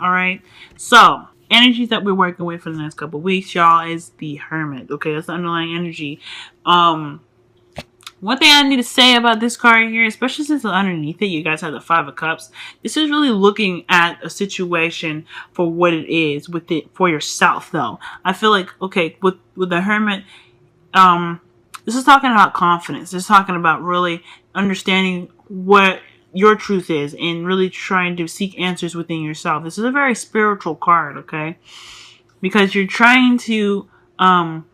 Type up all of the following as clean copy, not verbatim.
All right. So energies that we're working with for the next couple of weeks, y'all, is the Hermit. Okay, that's the underlying energy. One thing I need to say about this card here, especially since underneath it you guys have the Five of Cups, this is really looking at a situation for what it is with it for yourself, though. I feel like, okay, with the Hermit, this is talking about confidence. This is talking about really understanding what your truth is and really trying to seek answers within yourself. This is a very spiritual card, okay? Because you're trying to, you're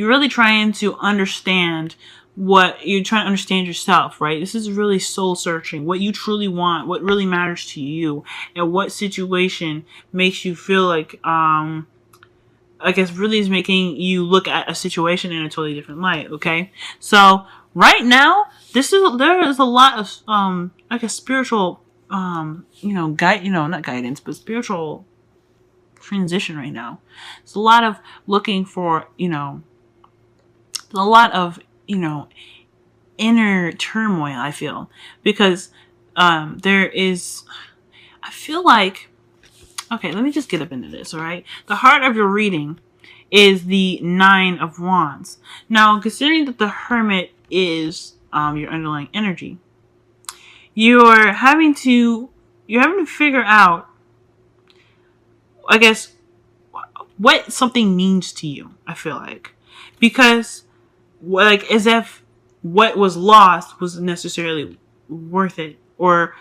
really trying to understand what you're trying to understand yourself, right? This is really soul searching, what you truly want, what really matters to you, and what situation makes you feel like, I guess really is making you look at a situation in a totally different light, okay? So right now, there is a lot of, I guess spiritual, not guidance, but spiritual transition right now. It's a lot of looking for, a lot of, inner turmoil, I feel, because there is, I feel like, okay, let me just get up into this, all right? The heart of your reading is the Nine of Wands. Now, considering that the Hermit is your underlying energy, you're having to figure out, I guess, what something means to you, I feel like. Because, like, as if what was lost wasn't necessarily worth it. Or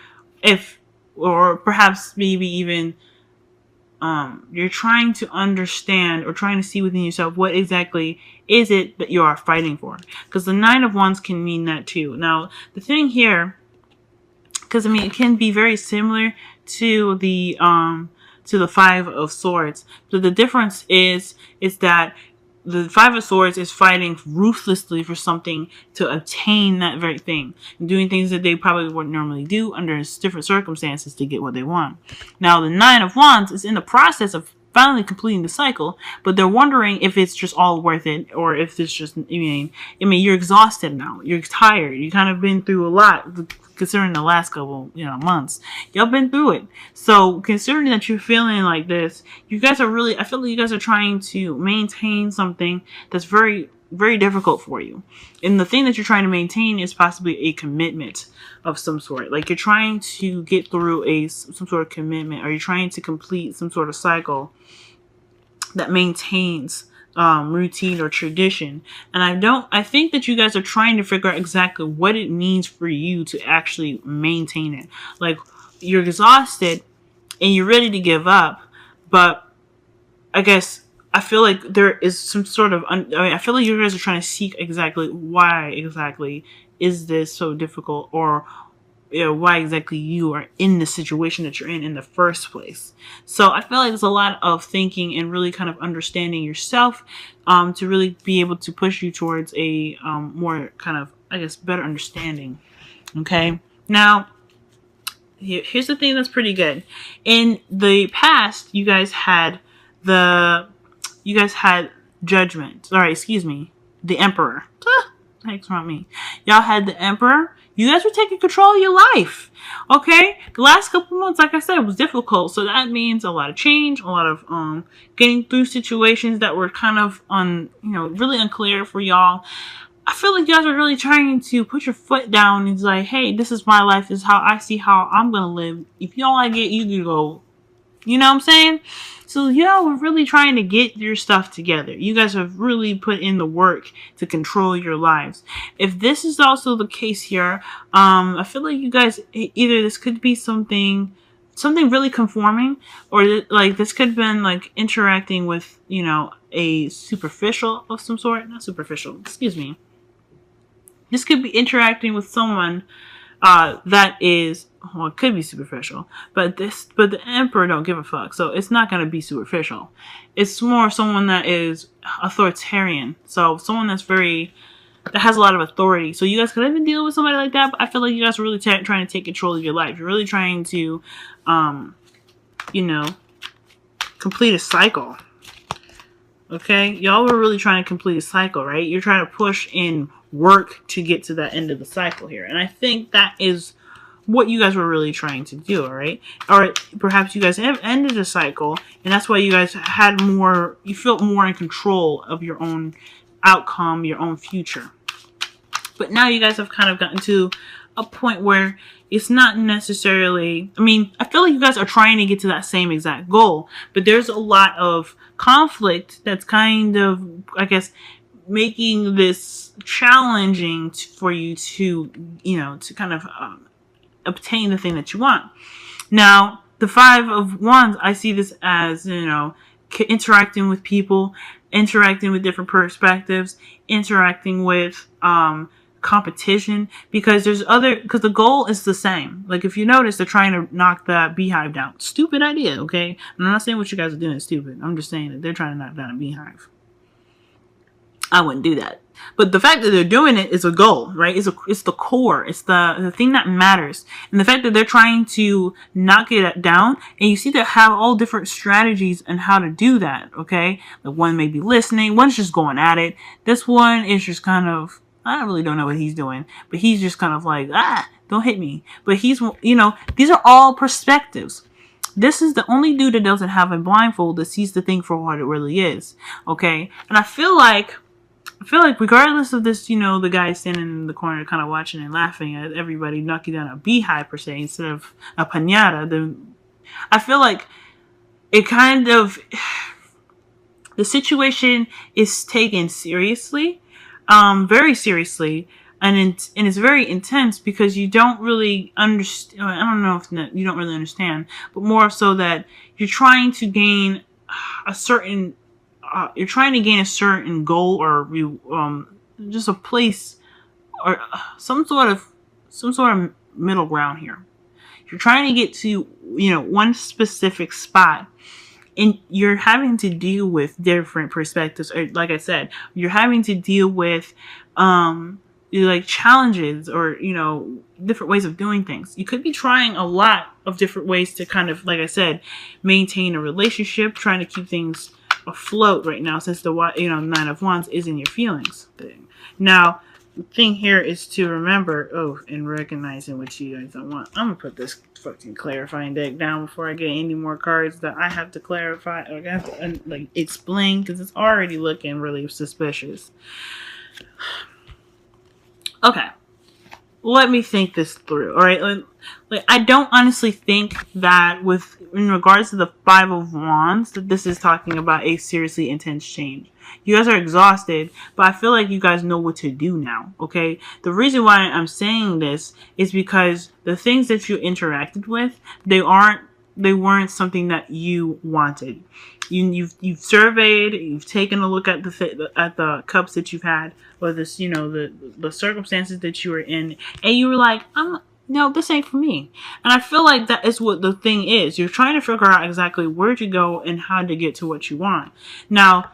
perhaps maybe even you're trying to understand or trying to see within yourself what exactly is it that you are fighting for. Because the Nine of Wands can mean that too. Now, the thing here, because, it can be very similar to the Five of Swords. So the difference is that the Five of Swords is fighting ruthlessly for something to obtain that very thing. And doing things that they probably wouldn't normally do under different circumstances to get what they want. Now, the Nine of Wands is in the process of finally completing the cycle, but they're wondering if it's just all worth it, or if it's just, you're exhausted now. You're tired. You kind of been through a lot, considering the last couple, months. Y'all been through it. So, considering that you're feeling like this, you guys are really, I feel like you guys are trying to maintain something that's very, very difficult for you. And the thing that you're trying to maintain is possibly a commitment of some sort. Like, you're trying to get through some sort of commitment, or you're trying to complete some sort of cycle that maintains routine or tradition. And I think that you guys are trying to figure out exactly what it means for you to actually maintain it. Like, you're exhausted and you're ready to give up, but I guess I feel like there is some sort of, I feel like you guys are trying to seek exactly why exactly is this so difficult, or why exactly you are in the situation that you're in the first place. So I feel like there's a lot of thinking and really kind of understanding yourself to really be able to push you towards a more kind of, I guess, better understanding. Okay. Now, here's the thing that's pretty good. In the past, you guys had Judgment. Sorry, excuse me. The Emperor. Thanks for me. Y'all had the Emperor. You guys were taking control of your life. Okay? The last couple months, like I said, was difficult. So that means a lot of change, a lot of getting through situations that were kind of really unclear for y'all. I feel like you guys are really trying to put your foot down and like, hey, this is my life. This is how I see how I'm gonna live. If you don't like it, you can go. You know what I'm saying? So, we're really trying to get your stuff together. You guys have really put in the work to control your lives. If this is also the case here, I feel like you guys, either this could be something really conforming, or like this could have been like interacting with, a superficial of some sort. Not superficial, excuse me. This could be interacting with someone that is, well, it could be superficial, but the Emperor don't give a fuck, so it's not going to be superficial. It's more someone that is authoritarian, so someone that has a lot of authority. So you guys could have been dealing with somebody like that, but I feel like you guys are really trying to take control of your life. You're really trying to, complete a cycle. Okay? Y'all were really trying to complete a cycle, right? You're trying to push in work to get to that end of the cycle here. And I think that is what you guys were really trying to do, all right? Or perhaps you guys ended a cycle, and that's why you guys had more, you felt more in control of your own outcome, your own future. But now you guys have kind of gotten to a point where it's not necessarily, I mean, I feel like you guys are trying to get to that same exact goal, but there's a lot of conflict that's kind of, I guess, making this challenging for you to, you know, to kind of obtain the thing that you want. Now, the 5 of Wands, I see this as, you know, interacting with people, interacting with different perspectives, interacting with competition, because because the goal is the same. Like, if you notice, they're trying to knock that beehive down. Stupid idea, okay? I'm not saying what you guys are doing is stupid. I'm just saying that they're trying to knock down a beehive. I wouldn't do that. But the fact that they're doing it is a goal, right? It's the core. It's the thing that matters. And the fact that they're trying to knock it down, and you see they have all different strategies on how to do that, okay? The one may be listening. One's just going at it. This one is just kind of, I really don't know what he's doing, but he's just kind of like, don't hit me. But he's, you know, these are all perspectives. This is the only dude that doesn't have a blindfold that sees the thing for what it really is, okay? And I feel like regardless of this, you know, the guy standing in the corner kind of watching and laughing at everybody knocking down a beehive per se instead of a piñata, I feel like it kind of, the situation is taken seriously, very seriously, and it's very intense because you don't really understand. I don't know if you don't really understand, but more so that you're trying to gain a certain goal, or just a place, or some sort of middle ground here. You're trying to get to, you know, one specific spot, and you're having to deal with different perspectives. Or, like I said, you're having to deal with like challenges, or, you know, different ways of doing things. You could be trying a lot of different ways to kind of, like I said, maintain a relationship, trying to keep things afloat right now, since the, you know, 9 of Wands is in your feelings thing. Now, the thing here is to remember, and recognizing what you guys don't want. I'm gonna put this fucking clarifying deck down before I get any more cards that I have to clarify, or I have to like explain, because it's already looking really suspicious. Okay, let me think this through. All right, like, I don't honestly think that in regards to the 5 of Wands, that this is talking about a seriously intense change. You guys are exhausted, but I feel like you guys know what to do now, okay? The reason why I'm saying this is because the things that you interacted with, they weren't something that you wanted. You've surveyed, you've taken a look at the cups that you've had, or this, you know, the circumstances that you were in, and you were like, no, this ain't for me. And I feel like that is what the thing is. You're trying to figure out exactly where to go and how to get to what you want. Now,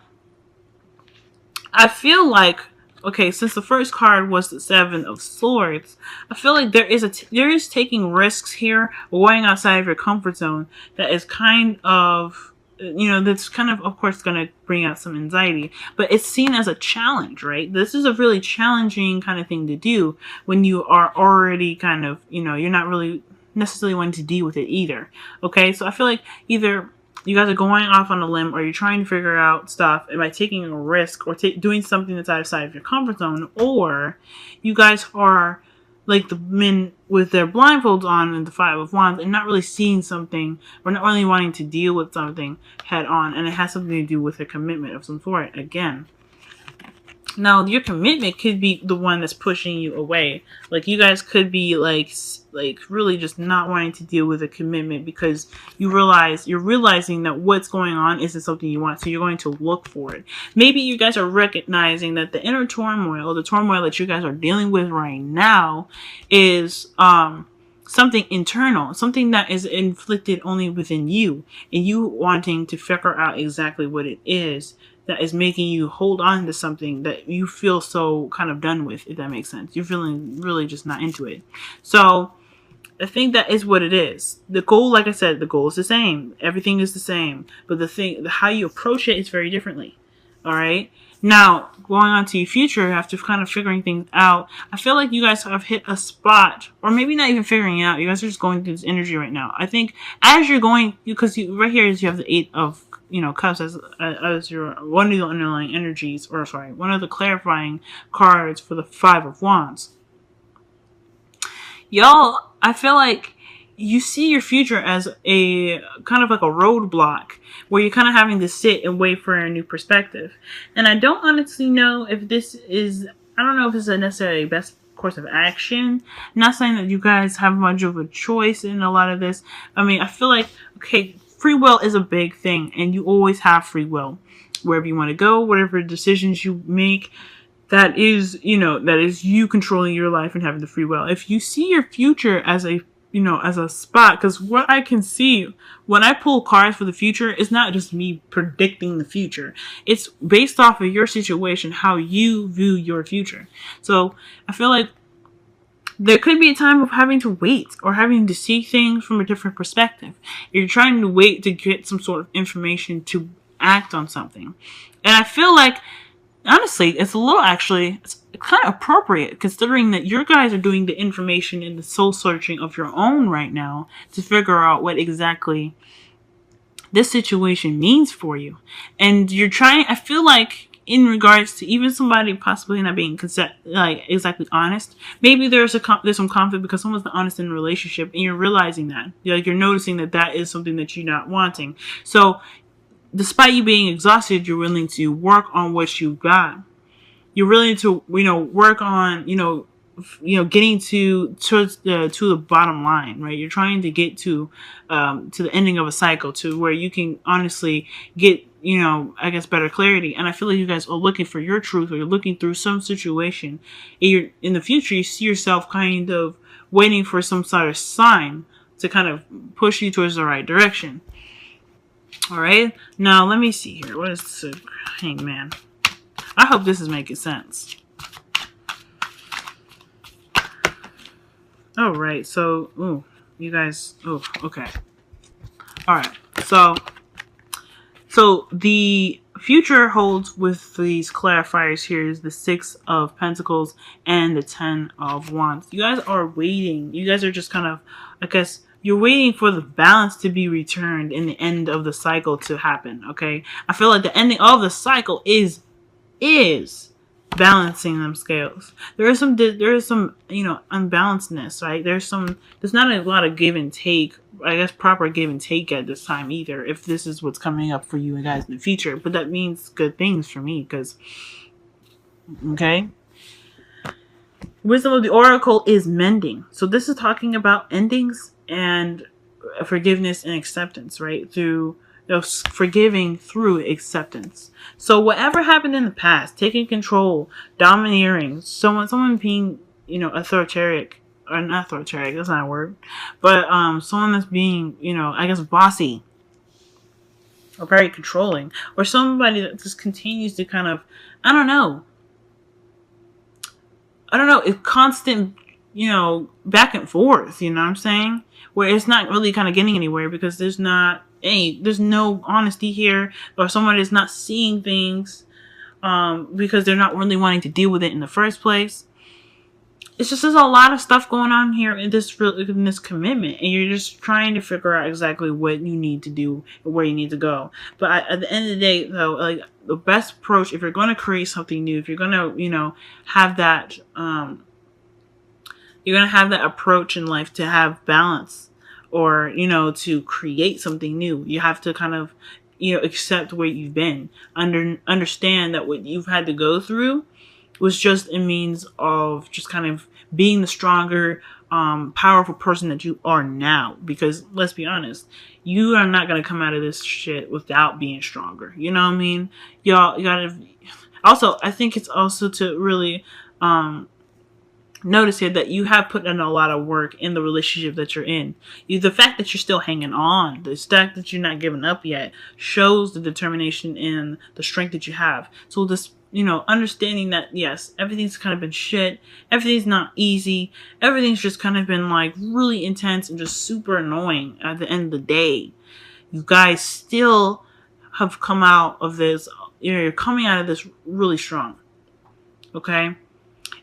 I feel like, okay, since the first card was the 7 of Swords, I feel like there is taking risks here, going outside of your comfort zone, that is kind of, you know, that's kind of course, going to bring out some anxiety. But it's seen as a challenge, right? This is a really challenging kind of thing to do when you are already kind of, you know, you're not really necessarily wanting to deal with it either. Okay, so I feel like either you guys are going off on a limb, or you're trying to figure out stuff, and by taking a risk or doing something that's outside of your comfort zone, or you guys are like the men with their blindfolds on and the 5 of Wands, and not really seeing something, or not really wanting to deal with something head on, and it has something to do with a commitment of some sort again. Now, your commitment could be the one that's pushing you away. Like, you guys could be like really just not wanting to deal with a commitment because you're realizing that what's going on isn't something you want. So you're going to look for it. Maybe you guys are recognizing that the inner turmoil, the turmoil that you guys are dealing with right now, is something internal, something that is inflicted only within you, and you wanting to figure out exactly what it is that is making you hold on to something that you feel so kind of done with, if that makes sense. You're feeling really just not into it. So I think that is what it is. The goal, like I said, the goal is the same. Everything is the same. But how you approach it is very differently. All right. Now, going on to your future, after kind of figuring things out, I feel like you guys have hit a spot, or maybe not even figuring it out. You guys are just going through this energy right now. I think as you're going, because right here is you have the 8 of, cups as your one of the underlying energies, or sorry, one of the clarifying cards for the 5 of wands. Y'all, I feel like you see your future as a kind of like a roadblock where you're kind of having to sit and wait for a new perspective. And I don't honestly know if this is, I don't know if this is necessarily the best course of action. I'm not saying that you guys have much of a choice in a lot of this. I mean, I feel like, okay, free will is a big thing, and you always have free will. Wherever you want to go, whatever decisions you make, that is you controlling your life and having the free will. If you see your future as a spot, because what I can see when I pull cards for the future, it's not just me predicting the future. It's based off of your situation, how you view your future. So I feel like there could be a time of having to wait or having to see things from a different perspective. You're trying to wait to get some sort of information to act on something. And I feel like, honestly, it's kind of appropriate considering that you guys are doing the information and the soul searching of your own right now to figure out what exactly this situation means for you. And you're trying, I feel like, in regards to even somebody possibly not being exactly honest, maybe there's some conflict because someone's not honest in a relationship, and you're realizing that. You're noticing that is something that you're not wanting. So despite you being exhausted, you're willing to work on what you got. You're willing to, work on, getting to the bottom line, right? You're trying to get to the ending of a cycle, to where you can honestly get, I guess, better clarity. And I feel like you guys are looking for your truth, or you're looking through some situation. In the future, you see yourself kind of waiting for some sort of sign to kind of push you towards the right direction. All right. Now, let me see here. What is the Hangman? I hope this is making sense. All right. So, you guys. Oh, okay. All right. So the future holds with these clarifiers here is the 6 of Pentacles and the 10 of Wands. You guys are waiting. You guys are just kind of, I guess, you're waiting for the balance to be returned in the end of the cycle to happen, okay? I feel like the ending of the cycle is balancing them scales. There is some unbalancedness, right? There's not a lot of give and take, I guess, proper give and take at this time either, if this is what's coming up for you guys in the future. But that means good things for me, because, okay? Wisdom of the Oracle is mending. So this is talking about endings and forgiveness and acceptance, right? Through forgiving through acceptance. So whatever happened in the past, taking control, domineering, someone being, authoritarian, or not authoritarian, that's not a word, but someone that's being, I guess, bossy, or very controlling, or somebody that just continues to kind of, I don't know, it's constant, back and forth, you know what I'm saying? Where it's not really kind of getting anywhere because there's no honesty here, or someone is not seeing things because they're not really wanting to deal with it in the first place. It's just, there's a lot of stuff going on here in this commitment, and you're just trying to figure out exactly what you need to do and where you need to go. But at the end of the day, though, like, the best approach, if you're going to create something new, if you're going to, have that, you're going to have that approach in life to have balance, or, to create something new, you have to kind of, accept where you've been, understand that what you've had to go through was just a means of just kind of being the stronger, powerful person that you are now. Because let's be honest, you are not going to come out of this shit without being stronger. You know what I mean? Y'all, you gotta. Also, I think it's also to really notice here that you have put in a lot of work in the relationship that you're in. The fact that you're still hanging on, the fact that you're not giving up yet, shows the determination and the strength that you have. So this, understanding that, yes, everything's kind of been shit, everything's not easy, everything's just kind of been like really intense and just super annoying at the end of the day. You guys still have come out of this you're coming out of this really strong. Okay?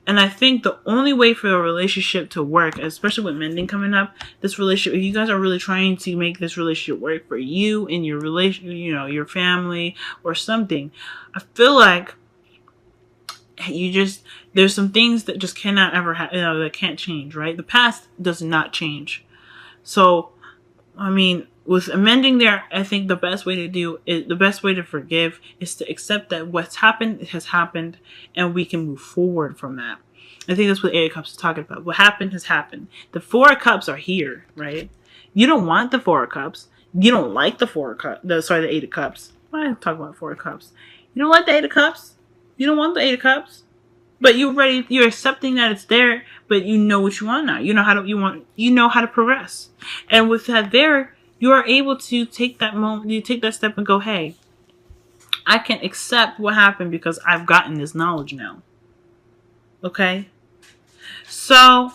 And I think the only way for a relationship to work, especially with mending coming up, this relationship, if you guys are really trying to make this relationship work for you and your relation, your family or something, I feel like there's some things that just cannot ever happen, that can't change, right? The past does not change. So, I mean, with amending there, I think the best way to forgive is to accept that what's happened has happened and we can move forward from that. I think that's what the Eight of Cups is talking about. What happened has happened. The Four of Cups are here, right? You don't want the Four of Cups. You don't like the the Eight of Cups. Why am I talking about Four of Cups? You don't like the Eight of Cups? You don't want the Eight of Cups? But you're accepting that it's there, but you know what you want now. You know how to progress. And with that there, you are able to take that moment, you take that step and go, hey, I can accept what happened because I've gotten this knowledge now. Okay? So,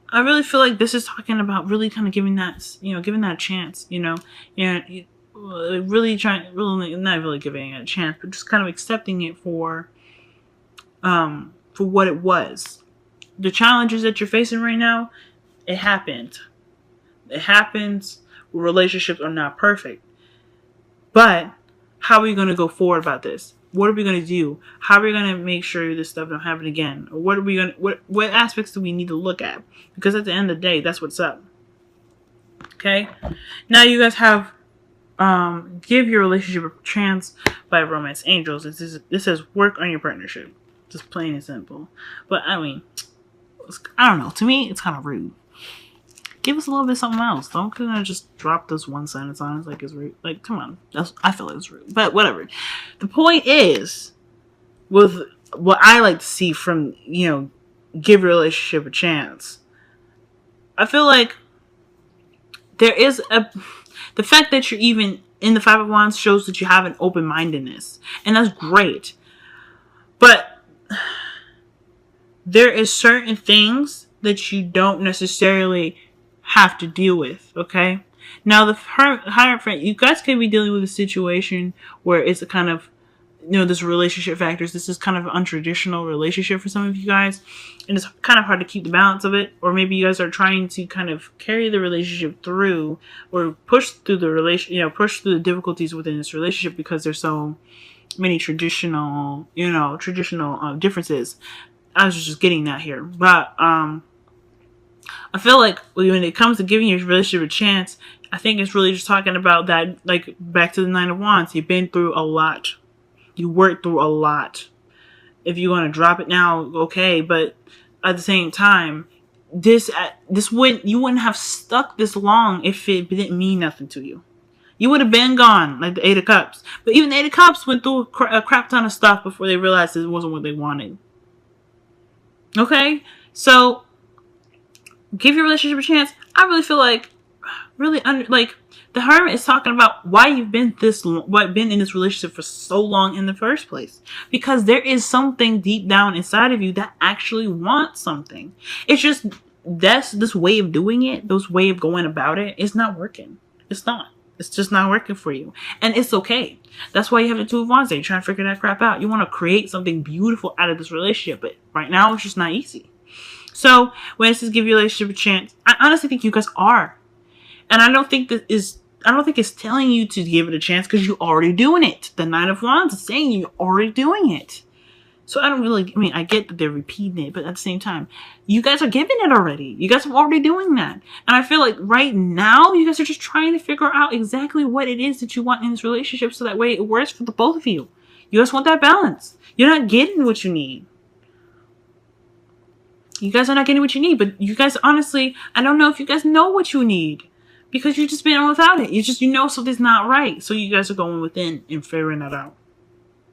I really feel like this is talking about really kind of giving that a chance, really not really giving it a chance, but just kind of accepting it for what it was. The challenges that you're facing right now, it happened. It happens. Relationships are not perfect. But how are we going to go forward about this? What are we going to do? How are we going to make sure this stuff don't happen again? Or what aspects do we need to look at? Because at the end of the day, that's what's up. Okay? Now you guys have Give Your Relationship a Chance by Romance Angels. This says work on your partnership. Just plain and simple. But I mean, I don't know. To me, it's kind of rude. Give us a little bit of something else. Don't just drop this one sentence on us like it's rude. Like, come on. I feel like it's rude. But whatever. The point is, with what I like to see from, give your relationship a chance, I feel like there is the fact that you're even in the Five of Wands shows that you have an open-mindedness. And that's great. But there is certain things that you don't necessarily have to deal with, okay? Now, the Hierophant, you guys could be dealing with a situation where it's a kind of, this relationship factors. This is kind of an untraditional relationship for some of you guys. And it's kind of hard to keep the balance of it. Or maybe you guys are trying to kind of carry the relationship through or push through push through the difficulties within this relationship because there's so many traditional differences. I was just getting that here. But, I feel like when it comes to giving your relationship a chance, I think it's really just talking about that, like, back to the Nine of Wands. You've been through a lot. You worked through a lot. If you want to drop it now, okay, but at the same time, you wouldn't have stuck this long if it didn't mean nothing to you. You would have been gone, like the Eight of Cups. But even the Eight of Cups went through a crap ton of stuff before they realized it wasn't what they wanted. Okay? So, give your relationship a chance. I really feel like, the Hermit is talking about why you've been in this relationship for so long in the first place. Because there is something deep down inside of you that actually wants something. It's just, this way of doing it, this way of going about it, is not working. It's not. It's just not working for you. And it's okay. That's why you have the Two of Wands there. You're trying to figure that crap out. You want to create something beautiful out of this relationship. But right now, it's just not easy. So, when it says give your relationship a chance, I honestly think you guys are. And I don't think it's telling you to give it a chance because you're already doing it. The Nine of Wands is saying you're already doing it. So I get that they're repeating it, but at the same time, you guys are giving it already. You guys are already doing that. And I feel like right now, you guys are just trying to figure out exactly what it is that you want in this relationship so that way it works for the both of you. You guys want that balance. You're not getting what you need. You guys are not getting what you need, but you guys, honestly, I don't know if you guys know what you need because you've just been on without it. You know something's not right. So you guys are going within and figuring that out.